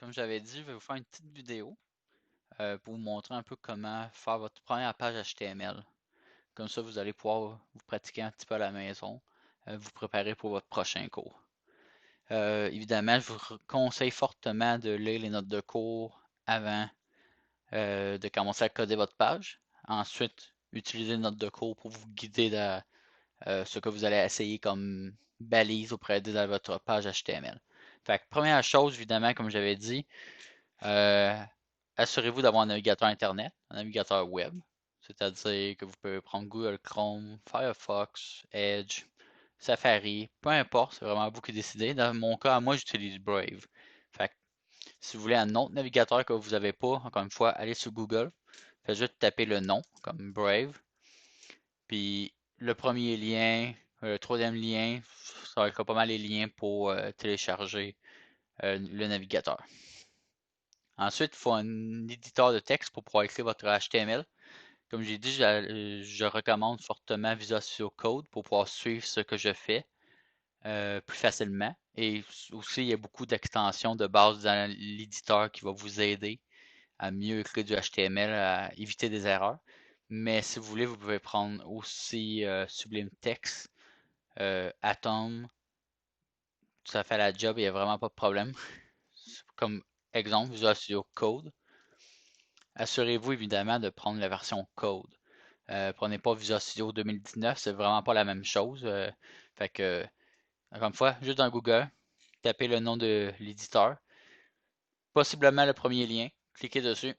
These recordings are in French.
Comme j'avais dit, je vais vous faire une petite vidéo pour vous montrer un peu comment faire votre première page HTML. Comme ça, vous allez pouvoir vous pratiquer un petit peu à la maison, vous préparer pour votre prochain cours. Évidemment, je vous conseille fortement de lire les notes de cours avant de commencer à coder votre page. Ensuite, utilisez les notes de cours pour vous guider dans ce que vous allez essayer comme balise auprès de votre page HTML. Fait que, première chose, évidemment, comme j'avais dit, euh, assurez-vous d'avoir un navigateur Internet, un navigateur web, c'est-à-dire que vous pouvez prendre Google Chrome, Firefox, Edge, Safari, peu importe, c'est vraiment vous qui décidez. Dans mon cas, moi, j'utilise Brave. Fait que, si vous voulez un autre navigateur que vous n'avez pas, encore une fois, allez sur Google, faites juste taper le nom, comme Brave, puis le premier lien, le troisième lien, ça va être pas mal les liens pour télécharger le navigateur. Ensuite, il faut un éditeur de texte pour pouvoir écrire votre HTML. Comme j'ai dit, je recommande fortement Visual Studio Code pour pouvoir suivre ce que je fais plus facilement. Et aussi, il y a beaucoup d'extensions de base dans l'éditeur qui va vous aider à mieux écrire du HTML, à éviter des erreurs. Mais si vous voulez, vous pouvez prendre aussi Sublime Text, Atom, ça fait la job, il n'y a vraiment pas de problème. Comme exemple, Visual Studio Code. Assurez-vous évidemment de prendre la version Code. Prenez pas Visual Studio 2019, c'est vraiment pas la même chose. Fait que, encore une fois, juste dans Google, tapez le nom de l'éditeur, possiblement le premier lien, cliquez dessus,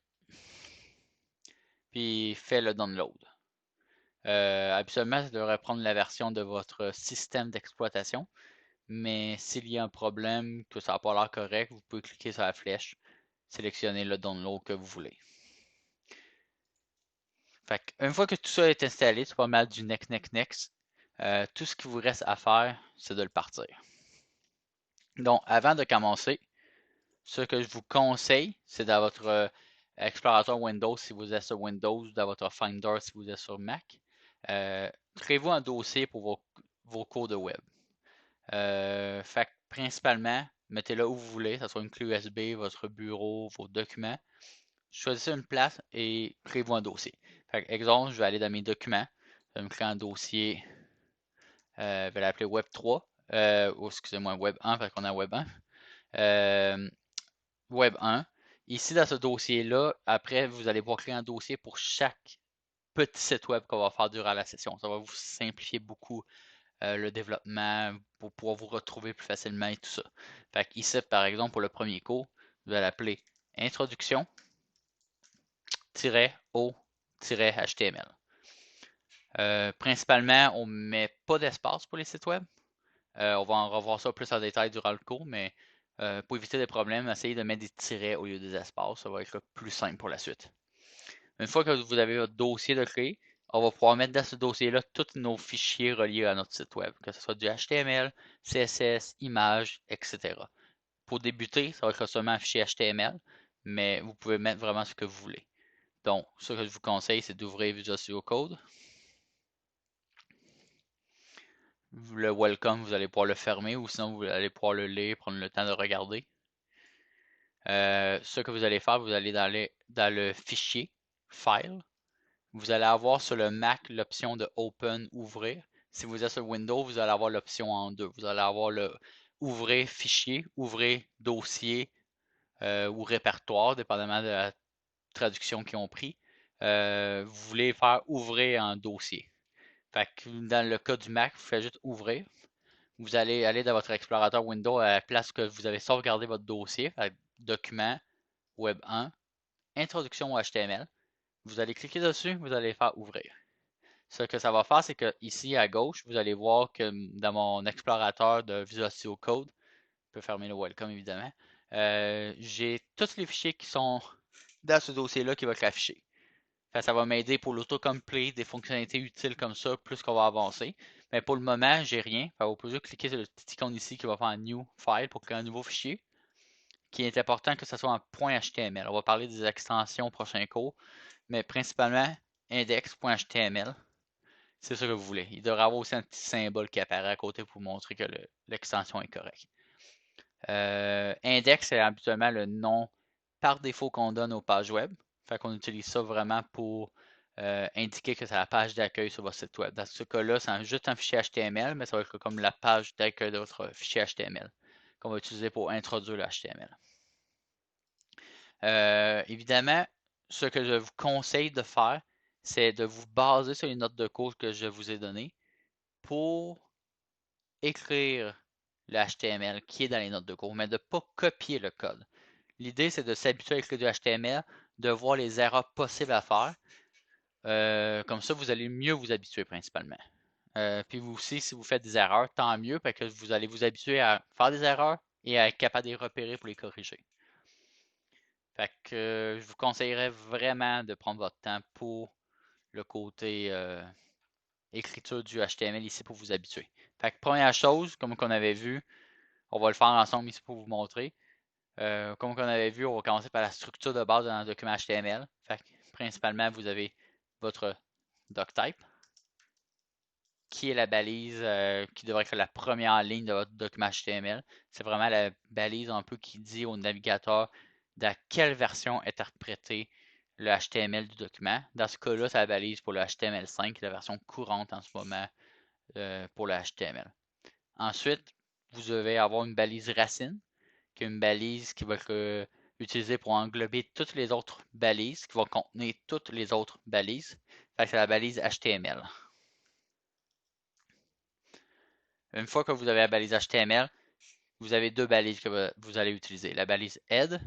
puis faites le download. Habituellement, ça devrait prendre la version de votre système d'exploitation, mais s'il y a un problème, que ça n'a pas l'air correct, vous pouvez cliquer sur la flèche, sélectionner le download que vous voulez. Fait que, une fois que tout ça est installé, c'est pas mal du next, next, next. Tout ce qu'il vous reste à faire, c'est de le partir. Donc, avant de commencer, ce que je vous conseille, c'est dans votre explorateur Windows si vous êtes sur Windows, dans votre Finder si vous êtes sur Mac. Créez-vous un dossier pour vos cours de web. Fait que, principalement, mettez-le où vous voulez, que ce soit une clé USB, votre bureau, vos documents. Choisissez une place et créez-vous un dossier. Fait que, exemple, je vais aller dans mes documents, je vais me créer un dossier, je vais l'appeler Web 3, ou excusez-moi, Web 1, parce qu'on a Web 1. Web 1. Ici, dans ce dossier-là, après, vous allez pouvoir créer un dossier pour chaque petit site web qu'on va faire durant la session. Ça va vous simplifier beaucoup le développement pour pouvoir vous retrouver plus facilement et tout ça. Fait ici, par exemple, pour le premier cours, vous allez l'appeler introduction-o-html. Principalement, on ne met pas d'espace pour les sites web. On va en revoir ça plus en détail durant le cours, mais pour éviter des problèmes, essayez de mettre des tirets au lieu des espaces. Ça va être plus simple pour la suite. Une fois que vous avez votre dossier de créé, on va pouvoir mettre dans ce dossier-là tous nos fichiers reliés à notre site web, que ce soit du HTML, CSS, images, etc. Pour débuter, ça va être seulement un fichier HTML, mais vous pouvez mettre vraiment ce que vous voulez. Donc, ce que je vous conseille, c'est d'ouvrir Visual Studio Code. Le welcome, vous allez pouvoir le fermer ou sinon vous allez pouvoir le lire, prendre le temps de regarder. Ce que vous allez faire, vous allez dans le fichier File. Vous allez avoir sur le Mac l'option de Open, ouvrir. Si vous êtes sur Windows, vous allez avoir l'option en deux. Vous allez avoir le ouvrir fichier, ouvrir dossier ou répertoire, dépendamment de la traduction qu'ils ont pris. Vous voulez faire ouvrir un dossier. Fait que dans le cas du Mac, vous faites juste ouvrir. Vous allez aller dans votre explorateur Windows à la place que vous avez sauvegardé votre dossier, document, Web 1, introduction au HTML. Vous allez cliquer dessus, vous allez faire ouvrir. Ce que ça va faire, c'est que ici à gauche, vous allez voir que dans mon explorateur de Visual Studio Code, je peux fermer le welcome évidemment, j'ai tous les fichiers qui sont dans ce dossier-là qui va être affiché. Ça va m'aider pour l'autocomplete, des fonctionnalités utiles comme ça, plus qu'on va avancer. Mais pour le moment, j'ai rien. Vous pouvez juste cliquer sur le petit icône ici qui va faire un New File pour créer un nouveau fichier. Qui est important que ce soit en .html. On va parler des extensions au prochain cours, mais principalement index.html. C'est ce que vous voulez. Il devrait y avoir aussi un petit symbole qui apparaît à côté pour vous montrer que l'extension est correcte. Index, c'est habituellement le nom par défaut qu'on donne aux pages web. Fait qu'on utilise ça vraiment pour indiquer que c'est la page d'accueil sur votre site web. Dans ce cas-là, c'est juste un fichier HTML, mais ça va être comme la page d'accueil de votre fichier HTML qu'on va utiliser pour introduire le HTML. Évidemment, ce que je vous conseille de faire, c'est de vous baser sur les notes de code que je vous ai données pour écrire le HTML qui est dans les notes de code, mais de ne pas copier le code. L'idée, c'est de s'habituer à écrire du HTML, de voir les erreurs possibles à faire. Comme ça, vous allez mieux vous habituer principalement. Puis vous aussi, si vous faites des erreurs, tant mieux, parce que vous allez vous habituer à faire des erreurs et à être capable de les repérer pour les corriger. Fait que je vous conseillerais vraiment de prendre votre temps pour le côté écriture du HTML ici pour vous habituer. Fait que première chose, comme on avait vu, on va le faire ensemble ici pour vous montrer. Comme on avait vu, on va commencer par la structure de base d'un document HTML. Fait que, principalement, vous avez votre doctype, qui est la balise qui devrait être la première ligne de votre document HTML. C'est vraiment la balise un peu qui dit au navigateur de quelle version interpréter le HTML du document. Dans ce cas-là, c'est la balise pour le HTML5, la version courante en ce moment pour le HTML. Ensuite, vous devez avoir une balise racine, qui est une balise qui va être utilisée pour englober toutes les autres balises, qui va contenir toutes les autres balises. Fait que c'est la balise HTML. Une fois que vous avez la balise HTML, vous avez deux balises que vous allez utiliser. La balise head,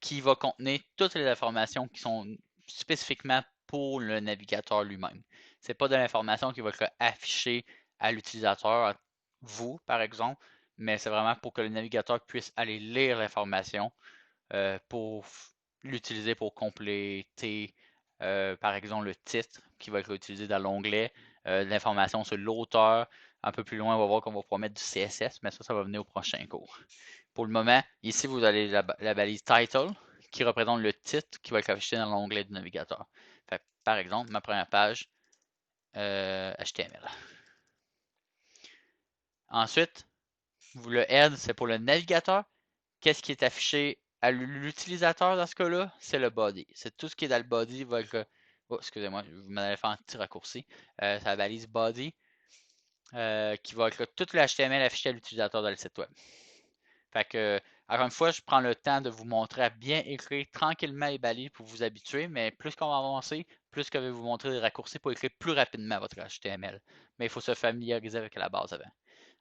qui va contenir toutes les informations qui sont spécifiquement pour le navigateur lui-même. Ce n'est pas de l'information qui va être affichée à l'utilisateur, vous par exemple, mais c'est vraiment pour que le navigateur puisse aller lire l'information pour l'utiliser pour compléter, par exemple, le titre qui va être utilisé dans l'onglet, l'information sur l'auteur. Un peu plus loin, on va voir qu'on va pouvoir mettre du CSS, mais ça va venir au prochain cours. Pour le moment, ici, vous avez la balise title qui représente le titre qui va être affiché dans l'onglet du navigateur. Fait, par exemple, ma première page HTML. Ensuite, le head, c'est pour le navigateur. Qu'est-ce qui est affiché à l'utilisateur dans ce cas-là? C'est le body. C'est tout ce qui est dans le body va être. Oh, excusez-moi, vous m'avez fait un petit raccourci. C'est la balise body qui va être tout le HTML affiché à l'utilisateur dans le site web. Fait que, encore une fois, je prends le temps de vous montrer à bien écrire tranquillement les balises pour vous habituer, mais plus qu'on va avancer, plus que je vais vous montrer des raccourcis pour écrire plus rapidement votre HTML. Mais il faut se familiariser avec la base avant.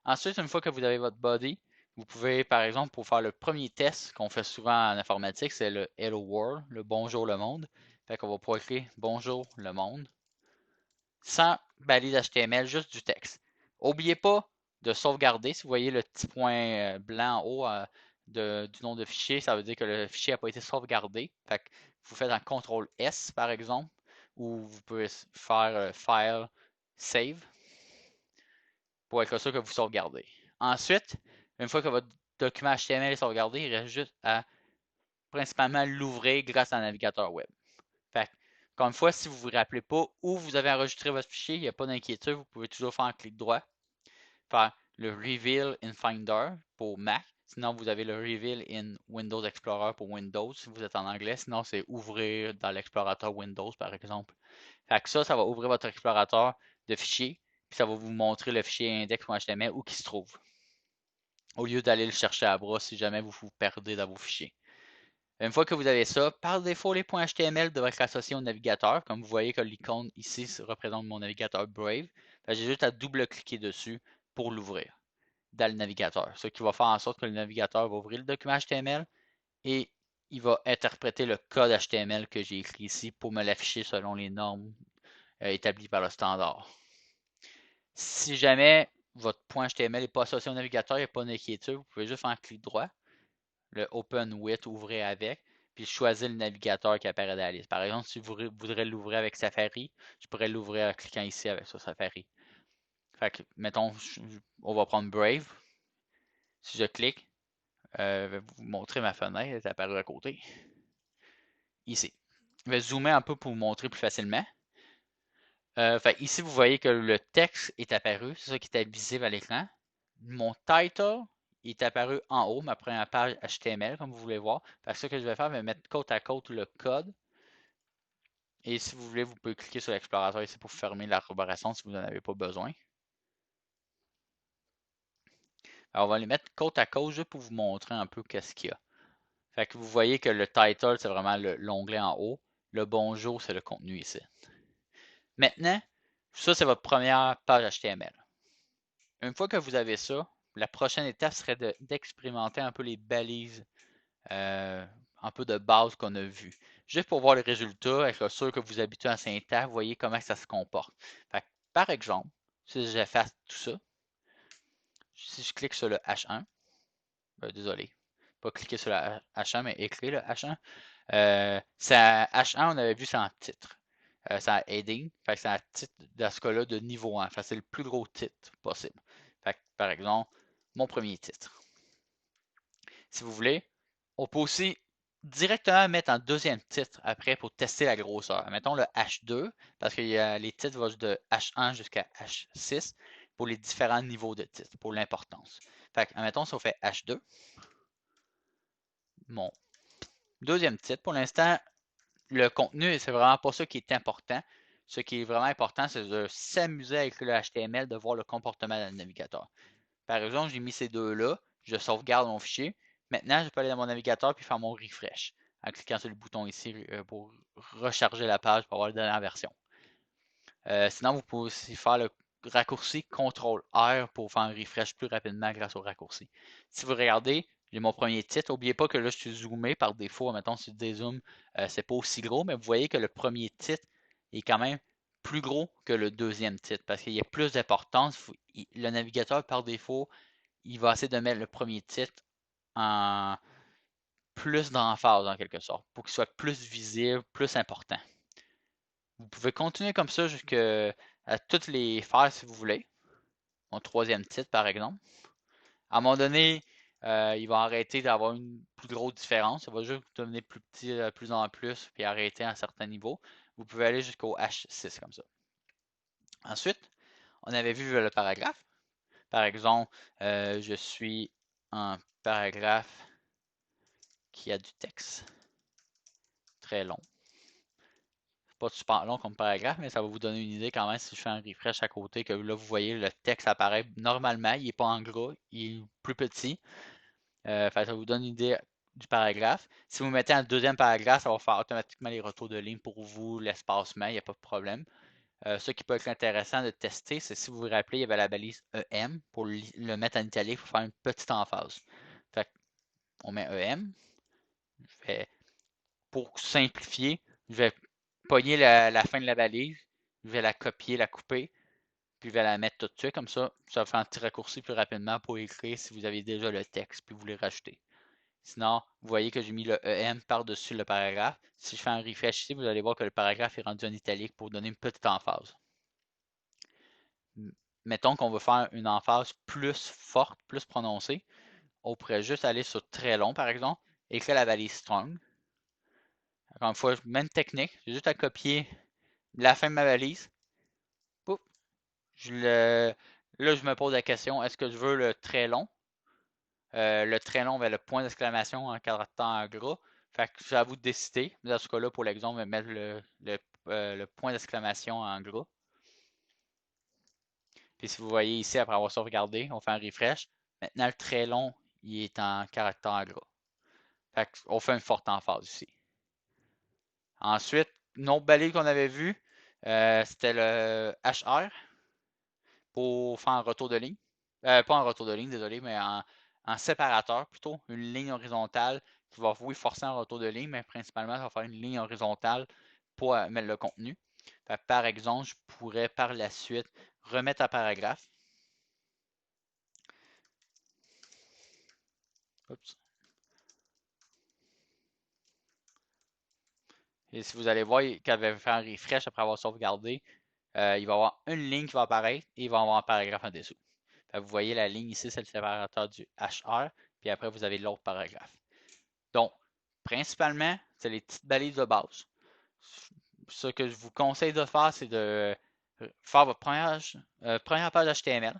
Ensuite, une fois que vous avez votre body, vous pouvez, par exemple, pour faire le premier test qu'on fait souvent en informatique, c'est le Hello World, le Bonjour le monde. Fait qu'on va pouvoir écrire Bonjour le monde sans balise HTML, juste du texte. N'oubliez pas de sauvegarder. Si vous voyez le petit point blanc en haut du nom de fichier, ça veut dire que le fichier n'a pas été sauvegardé. Fait que vous faites un CTRL S par exemple, ou vous pouvez faire File, Save, pour être sûr que vous sauvegardez. Ensuite, une fois que votre document HTML est sauvegardé, il reste juste à principalement l'ouvrir grâce à un navigateur web. Fait encore une fois, si vous ne vous rappelez pas où vous avez enregistré votre fichier, il n'y a pas d'inquiétude, vous pouvez toujours faire un clic droit, faire le Reveal in Finder pour Mac. Sinon, vous avez le Reveal in Windows Explorer pour Windows si vous êtes en anglais. Sinon, c'est ouvrir dans l'explorateur Windows, par exemple. Fait que ça va ouvrir votre explorateur de fichiers, puis ça va vous montrer le fichier index.html où il se trouve, au lieu d'aller le chercher à bras si jamais vous vous perdez dans vos fichiers. Une fois que vous avez ça, par défaut, les points HTML devraient être associés au navigateur. Comme vous voyez que l'icône ici représente mon navigateur Brave. J'ai juste à double-cliquer dessus pour l'ouvrir dans le navigateur. Ce qui va faire en sorte que le navigateur va ouvrir le document HTML et il va interpréter le code HTML que j'ai écrit ici pour me l'afficher selon les normes établies par le standard. Si jamais votre point HTML n'est pas associé au navigateur, il n'y a pas d'inquiétude, vous pouvez juste faire un clic droit, le Open with, ouvrir avec, puis choisir le navigateur qui apparaît dans la liste. Par exemple, si vous voudrez l'ouvrir avec Safari, je pourrais l'ouvrir en cliquant ici avec sur Safari. Fait que, mettons, on va prendre Brave. Si je clique, je vais vous montrer ma fenêtre, elle est apparue à côté. Ici. Je vais zoomer un peu pour vous montrer plus facilement. Fait ici, vous voyez que le texte est apparu, c'est ça qui était visible à l'écran. mon title il est apparu en haut, ma première page HTML, comme vous voulez voir. Fait que ce que je vais faire, je vais mettre côte à côte le code. Et si vous voulez, vous pouvez cliquer sur l'explorateur ici pour fermer l'arborescence si vous n'en avez pas besoin. Alors, on va les mettre côte à côte juste pour vous montrer un peu qu'est-ce qu'il y a. Fait que vous voyez que le title, c'est vraiment l'onglet en haut. Le bonjour, c'est le contenu ici. Maintenant, ça, c'est votre première page HTML. Une fois que vous avez ça, la prochaine étape serait d'expérimenter un peu les balises, un peu de base qu'on a vu. Juste pour voir le résultat, être sûr que vous habituez à syntaxe, vous voyez comment ça se comporte. Fait que, par exemple, si j'efface tout ça, si je clique sur le H1, désolé, pas cliquer sur le H1, mais écrire le H1. Ça, H1, on avait vu, c'est en titre. C'est en heading. Fait que c'est un titre, dans ce cas-là, de niveau 1. Fait que c'est le plus gros titre possible. Fait que, par exemple, mon premier titre. Si vous voulez, on peut aussi directement mettre un deuxième titre après pour tester la grosseur. Mettons le H2, parce que les titres vont de H1 jusqu'à H6 pour les différents niveaux de titres, pour l'importance. Fait que, mettons, si on fait H2, mon deuxième titre, pour l'instant, le contenu, c'est vraiment pas ça qui est important. Ce qui est vraiment important, c'est de s'amuser avec le HTML, de voir le comportement dans le navigateur. Par exemple, j'ai mis ces deux-là, je sauvegarde mon fichier. Maintenant, je peux aller dans mon navigateur puis faire mon refresh en cliquant sur le bouton ici pour recharger la page pour avoir la dernière version. Sinon, vous pouvez aussi faire le raccourci CTRL-R pour faire un refresh plus rapidement grâce au raccourci. Si vous regardez, j'ai mon premier titre. N'oubliez pas que là, je suis zoomé par défaut. Mettons, si je dézoome, c'est pas aussi gros, mais vous voyez que le premier titre est quand même plus gros que le deuxième titre parce qu'il y a plus d'importance. Le navigateur, par défaut, il va essayer de mettre le premier titre en plus d'emphase en quelque sorte pour qu'il soit plus visible, plus important. Vous pouvez continuer comme ça jusqu'à toutes les faire si vous voulez. Mon troisième titre, par exemple. À un moment donné, il va arrêter d'avoir une plus grosse différence. Ça va juste devenir plus petit de plus en plus, puis arrêter à un certain niveau. Vous pouvez aller jusqu'au H6 comme ça. Ensuite, on avait vu le paragraphe. Par exemple, je suis un paragraphe qui a du texte très long. Pas super long comme paragraphe, mais ça va vous donner une idée quand même si je fais un refresh à côté, que là, vous voyez, le texte apparaît normalement, il n'est pas en gras, il est plus petit. Ça vous donne une idée du paragraphe. Si vous mettez un deuxième paragraphe, ça va faire automatiquement les retours de ligne pour vous, l'espacement, il n'y a pas de problème. Ce qui peut être intéressant de tester, c'est si vous vous rappelez, il y avait la balise EM pour le mettre en italique pour faire une petite emphase. Fait on met EM. Pour simplifier, je vais pogner la fin de la balise, je vais la copier, la couper, puis je vais la mettre tout de suite. Comme ça va faire un petit raccourci plus rapidement pour écrire si vous avez déjà le texte, puis vous voulez rajouter. Sinon, vous voyez que j'ai mis le EM par-dessus le paragraphe. Si je fais un refresh ici, vous allez voir que le paragraphe est rendu en italique pour donner une petite emphase. Mettons qu'on veut faire une emphase plus forte, plus prononcée. On pourrait juste aller sur très long, par exemple, écrire la balise strong. Encore une fois, même technique, j'ai juste à copier la fin de ma valise. Pouf, là, je me pose la question, est-ce que je veux le très long? Le très long, le point d'exclamation en caractère gras. Fait que c'est à vous de décider. Dans ce cas-là, pour l'exemple, je vais mettre le point d'exclamation en gras. Puis si vous voyez ici, après avoir sauvegardé, on fait un refresh. Maintenant, le très long, il est en caractère gras. Fait qu'on fait une forte emphase ici. Ensuite, une autre balise qu'on avait vue, c'était le HR pour faire un retour de ligne. Pas un retour de ligne, désolé, mais en séparateur plutôt. Une ligne horizontale qui va, oui, forcer un retour de ligne, mais principalement, ça va faire une ligne horizontale pour mettre le contenu. Fait, par exemple, je pourrais par la suite remettre un paragraphe. Oups. Et si vous allez voir, quand je vais faire un refresh après avoir sauvegardé, il va y avoir une ligne qui va apparaître et il va y avoir un paragraphe en dessous. Fait, vous voyez la ligne ici, c'est le séparateur du HR, puis après vous avez l'autre paragraphe. Donc, principalement, c'est les petites balises de base. Ce que je vous conseille de faire, c'est de faire votre première page HTML.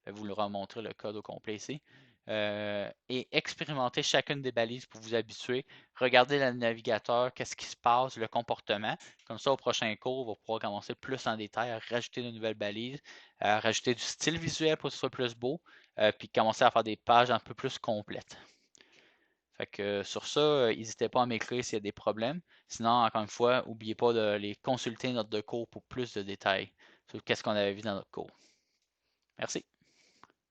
Je vais vous le remontrer le code au complet ici. Et expérimentez chacune des balises pour vous habituer. Regardez le navigateur, qu'est-ce qui se passe, le comportement. Comme ça, au prochain cours, on va pouvoir commencer plus en détail à rajouter de nouvelles balises, à rajouter du style visuel pour que ce soit plus beau, puis commencer à faire des pages un peu plus complètes. Fait que sur ça, n'hésitez pas à m'écrire s'il y a des problèmes. Sinon, encore une fois, n'oubliez pas de les consulter notre cours pour plus de détails sur qu'est-ce qu'on avait vu dans notre cours. Merci.